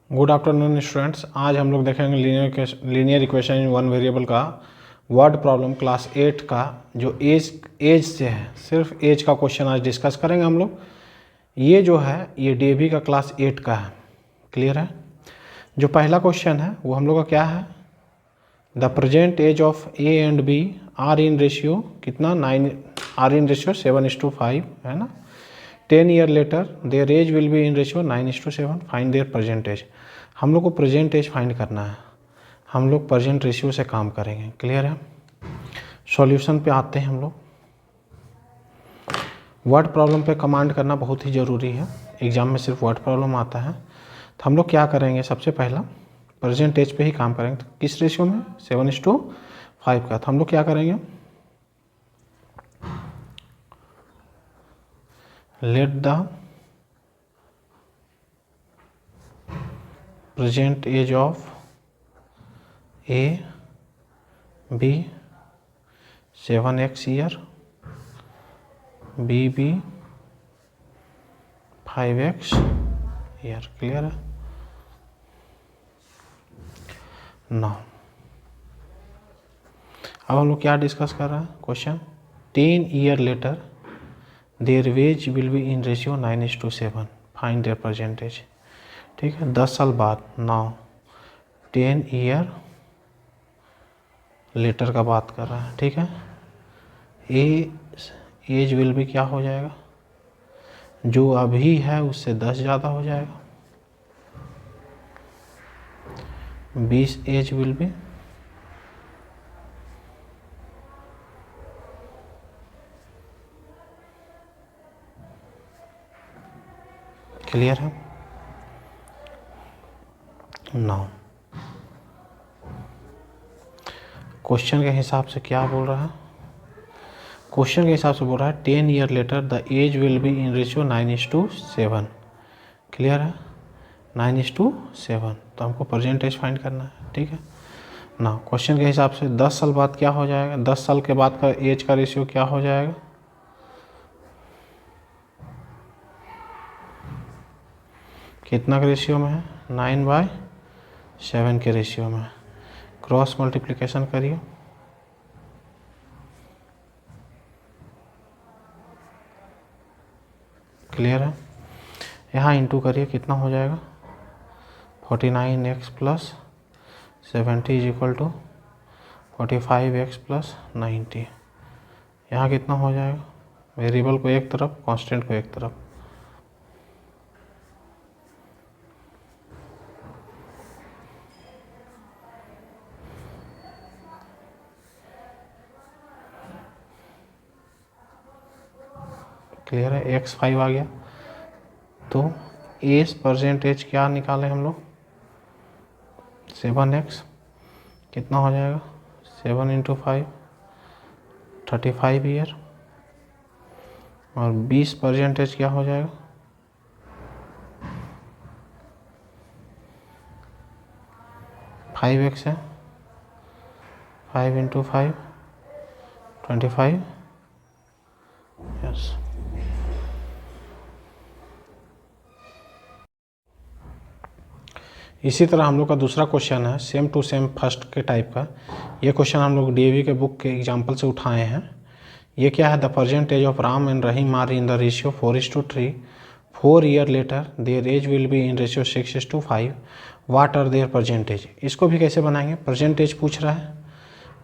Good afternoon students. आज हम लोग देखेंगे linear equation in one variable का वर्ड प्रॉब्लम क्लास 8 का जो एज से है, सिर्फ एज का क्वेश्चन आज डिस्कस करेंगे हम लोग। ये जो है ये डीएवी का क्लास 8 का है। क्लियर है। जो पहला क्वेश्चन है वो हम लोग का क्या है, the present age of A and B are in ratio कितना 9 आर इन रेशियो 7:5 है ना। 10 year later their age will be in ratio 9:7। Find their present age. हम लोग को प्रेजेंट एज फाइंड करना है, हम लोग प्रेजेंट रेशियो से काम करेंगे। क्लियर है। सॉल्यूशन पे आते हैं हम लोग। वर्ड प्रॉब्लम पे कमांड करना बहुत ही ज़रूरी है, एग्जाम में सिर्फ वर्ड प्रॉब्लम आता है। तो हम लोग क्या करेंगे, सबसे पहला प्रेजेंट एज पे ही काम करेंगे। तो किस रेशियो में 7:5 का। तो हम लोग क्या करेंगे, let the present age of A be 7x year, B be 5x year। Clear है। नाउ अब हम लोग क्या डिस्कस कर रहे हैं, question 10 year later their ages will be in ratio 9:7। Find their percentage. ठीक है, 10 साल बाद। नाउ 10 ईयर लेटर का बात कर रहा है। ठीक है, एज विल भी क्या हो जाएगा, जो अभी है उससे 10 ज़्यादा हो जाएगा। 20 एज विल भी क्लियर है। नाउ क्वेश्चन के हिसाब से क्या बोल रहा है, क्वेश्चन के हिसाब से बोल रहा है 10 year later the age will be in ratio 9:7। Clear है, 9:7। तो हमको प्रेजेंट एज फाइंड करना है। ठीक है ना। क्वेश्चन के हिसाब से 10 साल बाद क्या हो जाएगा, 10 साल के बाद का एज का रेशियो क्या हो जाएगा, कितना के रेशियो में है, 9/7 के रेशियो में। क्रॉस मल्टीप्लिकेशन करिए, क्लियर है। यहाँ इंटू करिए, कितना हो जाएगा 49x + 70 = 45x + 90। यहाँ कितना हो जाएगा, वेरिएबल को एक तरफ, कांस्टेंट को एक तरफ। क्लियर है, x5 आ गया। तो एज परसेंटेज क्या निकालें हम लोग, 7x कितना हो जाएगा, 7 × 5 35 ईयर। और 20% क्या हो जाएगा, 5x है, 5 × 5 25। यस। इसी तरह हम लोग का दूसरा क्वेश्चन है, सेम टू सेम फर्स्ट के टाइप का। ये क्वेश्चन हम लोग डीएवी के बुक के एग्जाम्पल से उठाए हैं। ये क्या है, the present age of Ram and Rahim are in the ratio 4:3। 4 year later their age will be in ratio 6:5। What are their present age. इसको भी कैसे बनाएंगे, प्रेजेंट एज पूछ रहा है,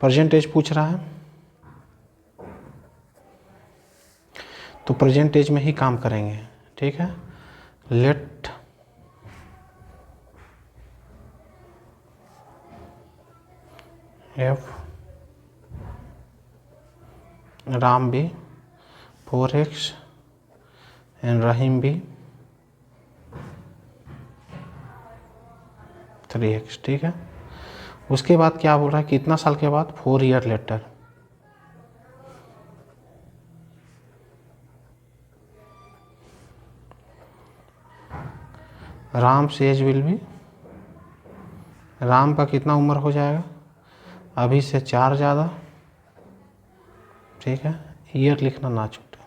प्रेजेंट एज पूछ रहा है तो प्रेजेंट एज में ही काम करेंगे। ठीक है, लेट एफ Ram be 4x and Rahim be 3x। ठीक है, उसके बाद क्या बोल रहा है, कितना साल के बाद, 4 ईयर लेटर। राम से एज विल भी, राम का कितना उम्र हो जाएगा, अभी से 4 ज़्यादा। ठीक है, ईयर लिखना ना छूटे।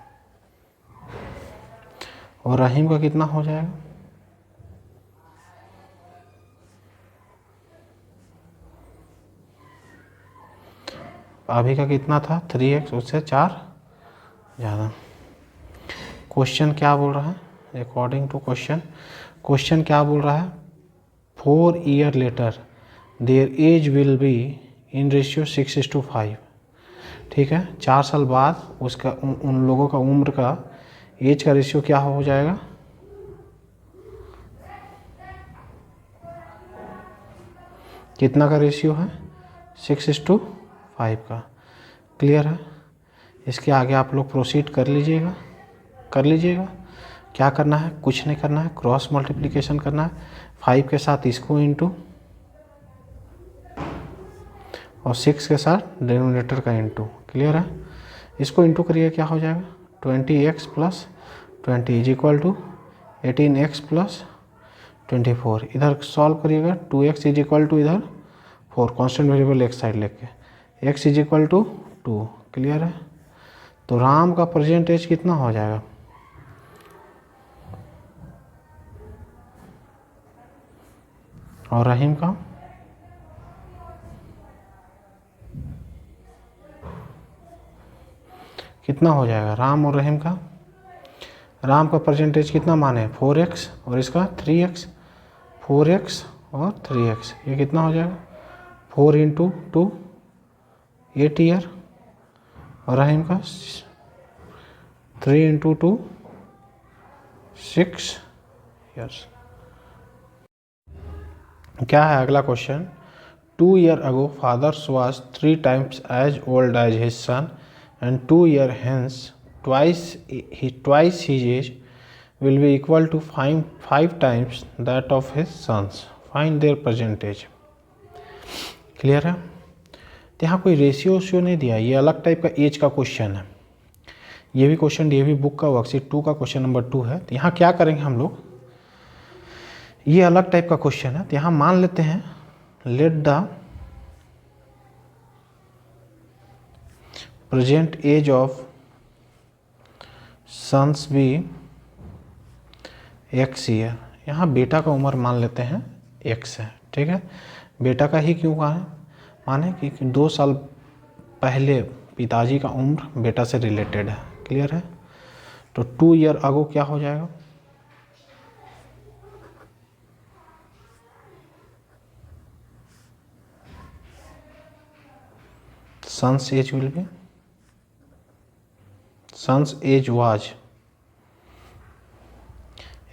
और रहीम का कितना हो जाएगा, अभी का कितना था 3x, उससे 4 ज़्यादा। क्वेश्चन क्या बोल रहा है अकॉर्डिंग टू क्वेश्चन क्या बोल रहा है 4 year later their age will be in ratio 6:5। ठीक है, 4 साल बाद उसका उन लोगों का उम्र का एज का रेशियो क्या हो जाएगा, कितना का रेशियो है 6:5 का। क्लियर है। इसके आगे आप लोग प्रोसीड कर लीजिएगा। क्या करना है, कुछ नहीं करना है, क्रॉस मल्टीप्लिकेशन करना है 5 के साथ इसको इंटू और 6 के साथ डिनोमिनेटर का इंटू। क्लियर है। इसको इंटू करिए, क्या हो जाएगा 20x + 20 is equal to 18x + 24। इधर सॉल्व करिएगा 2x इज इक्वल टू इधर 4, कॉन्स्टेंट वेरिएबल एक साइड लेके x is equal to 2। Clear है। तो राम का प्रेजेंट एज कितना हो जाएगा, और रहीम का कितना हो जाएगा, राम और रहीम का। राम का परसेंटेज कितना माने 4x और इसका 3x, 4x और 3x, ये कितना हो जाएगा 4 × 2 8 ईयर, और रहीम का 3 × 2 6 ईयर्स। क्या है अगला question 2 years ago father was 3 times as old as his son and 2 years hence twice his age will be equal to 5 times that of his sons. Find their present age. Clear है। तो यहाँ कोई ratio नहीं दिया, ये अलग type का as का क्वेश्चन है। ये भी क्वेश्चन डीएवी बुक का वर्कशीट 2 का क्वेश्चन नंबर 2 है। तो यहाँ क्या करेंगे हम लोग, ये अलग टाइप का क्वेश्चन है। तो यहाँ मान लेते हैं let the present age of sons be x year. यहाँ बेटा का उम्र मान लेते हैं x है। ठीक है, बेटा का ही क्यों कहा है, माने कि 2 साल पहले पिताजी का उम्र बेटा से रिलेटेड है। क्लियर है। तो 2 ईयर अगो क्या हो जाएगा, son's age will be, son's age was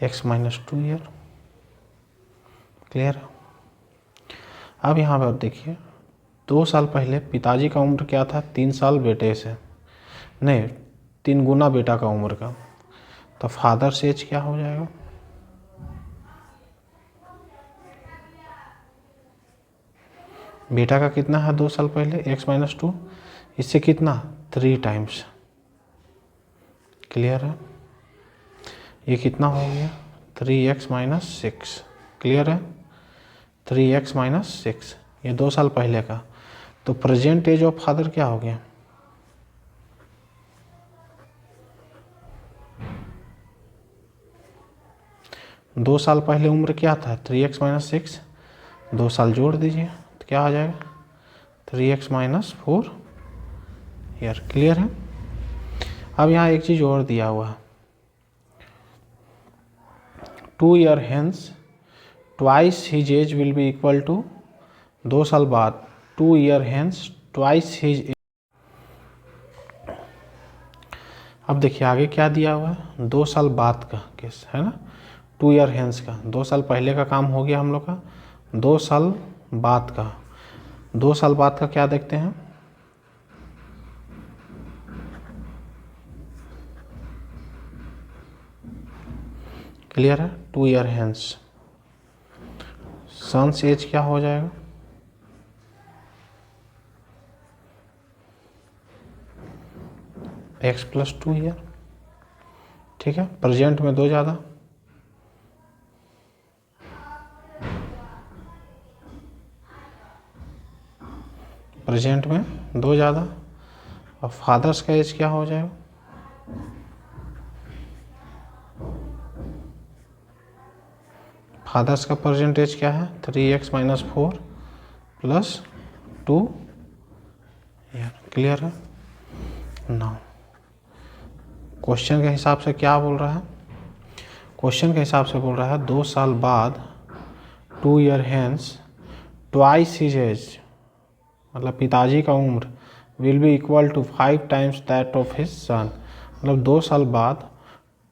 x - 2 year. Clear. अब यहाँ पर देखिए 2 साल पहले पिताजी का उम्र क्या था 3 साल बेटे से, नहीं 3 गुना बेटा का उम्र का। तो फादर्स एज क्या हो जाएगा, बेटा का कितना है 2 साल पहले x - 2, इससे कितना 3 टाइम्स। क्लियर है। ये कितना हो गया 3x - 6। क्लियर है, 3x - 6, ये 2 साल पहले का। तो प्रेजेंट एज ऑफ फादर क्या हो गया, दो साल पहले उम्र क्या था 3x - 6, 2 साल जोड़ दीजिए तो क्या आ जाएगा 3x - 4 ईयर। क्लियर है। अब यहाँ एक चीज़ और दिया हुआ है 2 year hence twice his age will be equal to, 2 साल बाद 2 year hence twice his age. अब देखिए आगे क्या दिया हुआ है 2 साल बाद का केस है ना, 2 ईयर हेंस का 2 साल पहले का काम हो गया हम लोग का, 2 साल बाद का, 2 साल बाद का क्या देखते हैं, क्लियर है 2 ईयर हेंस सन्स एज क्या हो जाएगा, x + 2 ईयर। ठीक है, प्रेजेंट में 2 ज़्यादा, प्रेजेंट में 2 ज़्यादा, और फादर्स का एज क्या हो जाएगा, फादर्स का परसेंटेज क्या है 3x - 4 + 2 ईयर। क्लियर है ना। क्वेश्चन के हिसाब से क्या बोल रहा है, क्वेश्चन के हिसाब से बोल रहा है 2 साल बाद 2 year hence twice his age, मतलब पिताजी का उम्र will be equal to 5 times that of his son. मतलब 2 साल बाद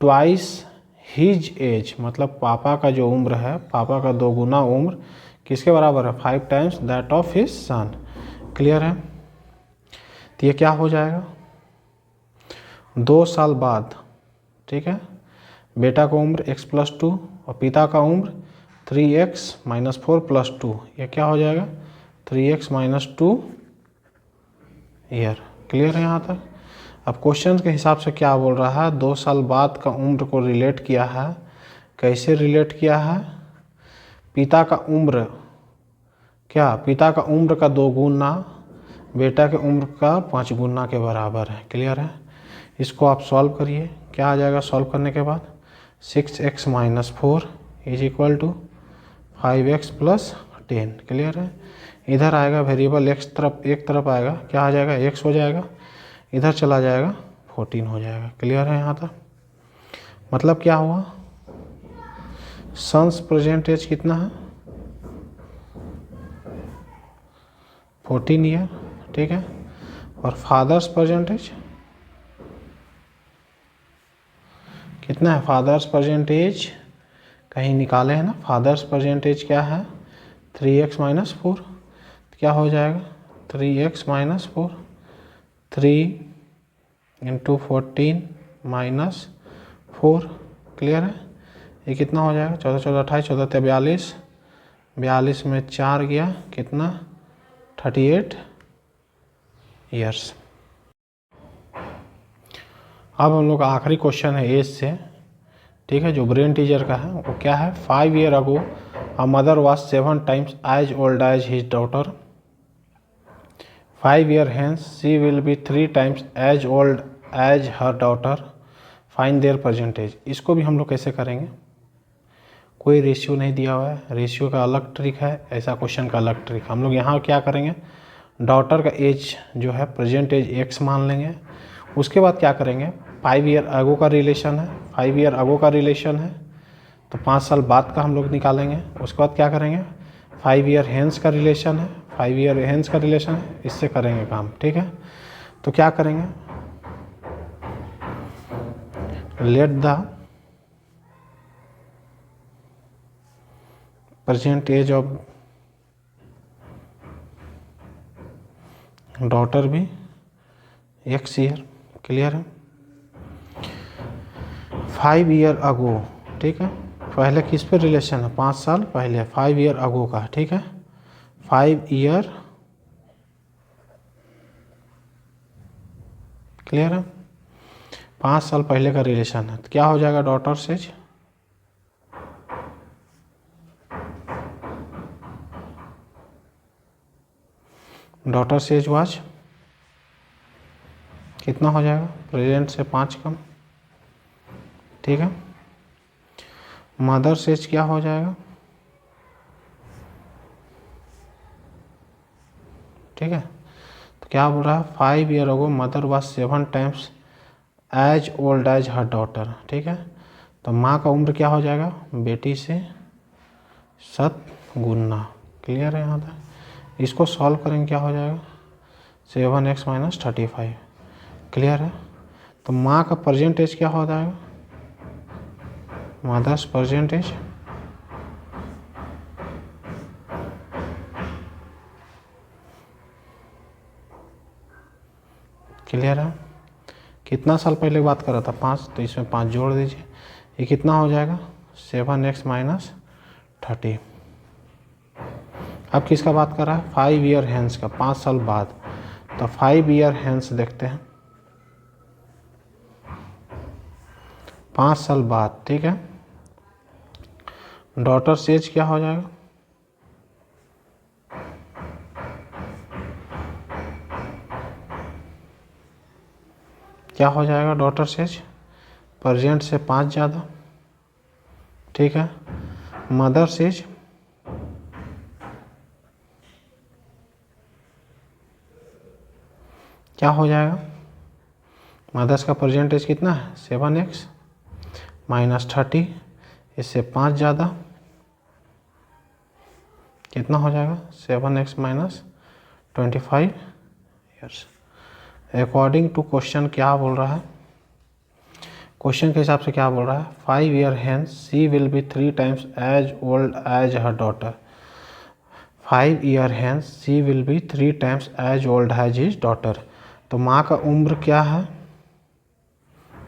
ट्वाइस हिज एज, मतलब पापा का जो उम्र है, पापा का 2 गुना उम्र किसके बराबर है, 5 times that of his sun. Clear है। तो ये क्या हो जाएगा, 2 साल बाद, ठीक है, बेटा का उम्र x+2 और पिता का उम्र 3x - 4 + 2, ये क्या हो जाएगा 3x - 2 ईयर। क्लियर है यहाँ तक। अब क्वेश्चन के हिसाब से क्या बोल रहा है, 2 साल बाद का उम्र को रिलेट किया है। कैसे रिलेट किया है, पिता का उम्र, क्या पिता का उम्र का 2 गुना बेटा के उम्र का 5 गुना के बराबर है। क्लियर है। इसको आप सॉल्व करिए, क्या आ जाएगा सॉल्व करने के बाद, 6x - 4 = 5x + 10। क्लियर है। इधर आएगा वेरिएबल x तरफ, एक तरफ आएगा, क्या आ जाएगा x हो जाएगा, इधर चला जाएगा 14 हो जाएगा। क्लियर है यहाँ तक। मतलब क्या हुआ, सन्स प्रेजेंट एज कितना है 14 ईयर, ठीक है, और फादर्स प्रेजेंट एज कितना है, फादर्स प्रेजेंट एज कहीं निकाले हैं ना, फादर्स प्रेजेंट एज क्या है 3x - 4, क्या हो जाएगा 3x - 4, 3 × 14 - 4। क्लियर है। ये कितना हो जाएगा 14 14 28, 14 × 42, 42 में 4 गया कितना 38 ईयर्स। अब हम लोग का आखिरी क्वेश्चन है एज से, ठीक है, जो ब्रेन टीचर का है, वो क्या है, 5 year ago a mother was 7 times as old as his daughter, 5 year hence she will be 3 times as old as her daughter, find their percentage. इसको भी हम लोग कैसे करेंगे, कोई रेशियो नहीं दिया हुआ है, रेशियो का अलग ट्रिक है, ऐसा क्वेश्चन का अलग ट्रिक। हम लोग यहाँ क्या करेंगे, डॉटर का एज जो है प्रेजेंट एज x मान लेंगे। उसके बाद क्या करेंगे, 5 ईयर अगो का रिलेशन है, 5 ईयर अगो का रिलेशन है, तो 5 साल बाद का हम लोग निकालेंगे। उसके बाद क्या करेंगे, 5 ईयर हेंस का रिलेशन है, 5 ईयर हेंस का रिलेशन है, इससे करेंगे काम। ठीक है, तो क्या करेंगे, let the present age of daughter भी x ईयर। क्लियर है। 5 ईयर अगो, ठीक है, पहले किस पे रिलेशन है, 5 साल पहले, 5 ईयर अगो का, ठीक है, 5 ईयर। क्लियर है, 5 साल पहले का रिलेशन है, तो क्या हो जाएगा daughter age, daughter age was कितना हो जाएगा, प्रेजेंट से 5 कम। ठीक है, मदर एज क्या हो जाएगा, ठीक है, तो क्या बोल रहा है, 5 year ago mother was 7 times as old as her daughter. ठीक है, तो माँ का उम्र क्या हो जाएगा, बेटी से 7 गुना। क्लियर है यहाँ तक। इसको सॉल्व करेंगे, क्या हो जाएगा 7x - 35। क्लियर है, तो माँ का परसेंटेज क्या हो जाएगा, मदर्स परसेंटेज, क्लियर है, कितना साल पहले बात कर रहा था 5, तो इसमें 5 जोड़ दीजिए, ये कितना हो जाएगा 7x - 30। अब किसका बात कर रहा है, 5 ईयर हेंस का, 5 साल बाद, तो 5 ईयर हेंस देखते हैं, 5 साल बाद। ठीक है, डॉटर एज क्या हो जाएगा, क्या हो जाएगा डॉटर एज, प्रेजेंट से 5 ज़्यादा। ठीक है, मदर एज क्या हो जाएगा, मदर्स का प्रेजेंट एज कितना है 7x माइनस 30, इससे 5 ज़्यादा कितना हो जाएगा 7x minus 25 years. According to question क्या बोल रहा है, क्वेश्चन के हिसाब से क्या बोल रहा है, 5 year hence she will be 3 times as old as her daughter. 5 year hence she will be 3 times as old as his daughter. तो माँ का उम्र क्या है,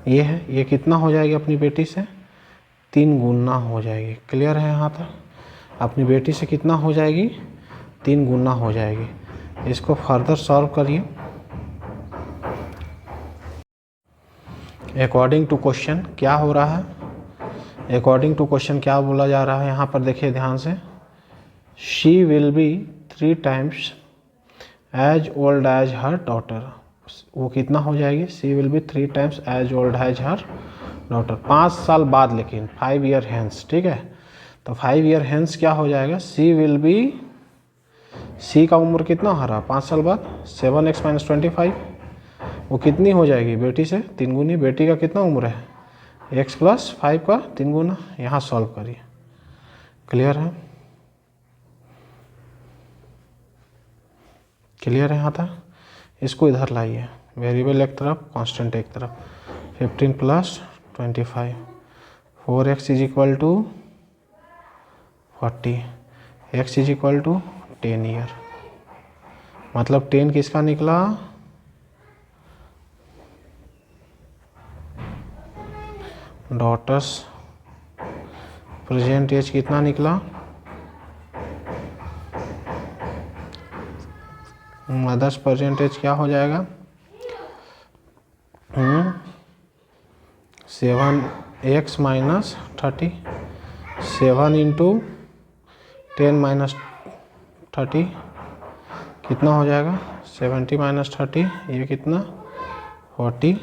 ये है, ये कितना हो जाएगी अपनी बेटी से 3 गुना हो जाएगी। क्लियर है यहाँ तक, अपनी बेटी से कितना हो जाएगी 3 गुना हो जाएगी। इसको फर्दर सॉल्व करिए। अकॉर्डिंग टू क्वेश्चन क्या हो रहा है, अकॉर्डिंग टू क्वेश्चन क्या बोला जा रहा है यहाँ पर देखिए ध्यान से, she will be 3 times as old as her daughter. वो कितना हो जाएगी, she will be 3 times as old as her daughter, 5 साल बाद, लेकिन 5 ईयर हैंस, ठीक है। तो 5 ईयर हैंस क्या हो जाएगा, सी विल बी, सी का उम्र कितना हो रहा 5 साल बाद, 7x माइनस 25, वो कितनी हो जाएगी बेटी से 3 गुनी। बेटी का कितना उम्र है x प्लस 5 का 3 गुना। यहाँ सॉल्व करिए। क्लियर है, क्लियर है यहाँ तक। इसको इधर लाइए, वेरिएबल एक तरफ कांस्टेंट एक तरफ, 15 plus 25, 4x is equal to 40, x is equal to 10 year. मतलब 10 किसका निकला, डॉटर्स प्रेजेंट एज कितना निकला, मदर्स प्रेजेंट एज क्या हो जाएगा 7x माइनस 30, 7 इंटू 10 माइनस 30 कितना हो जाएगा 70 माइनस 30, ये कितना 40।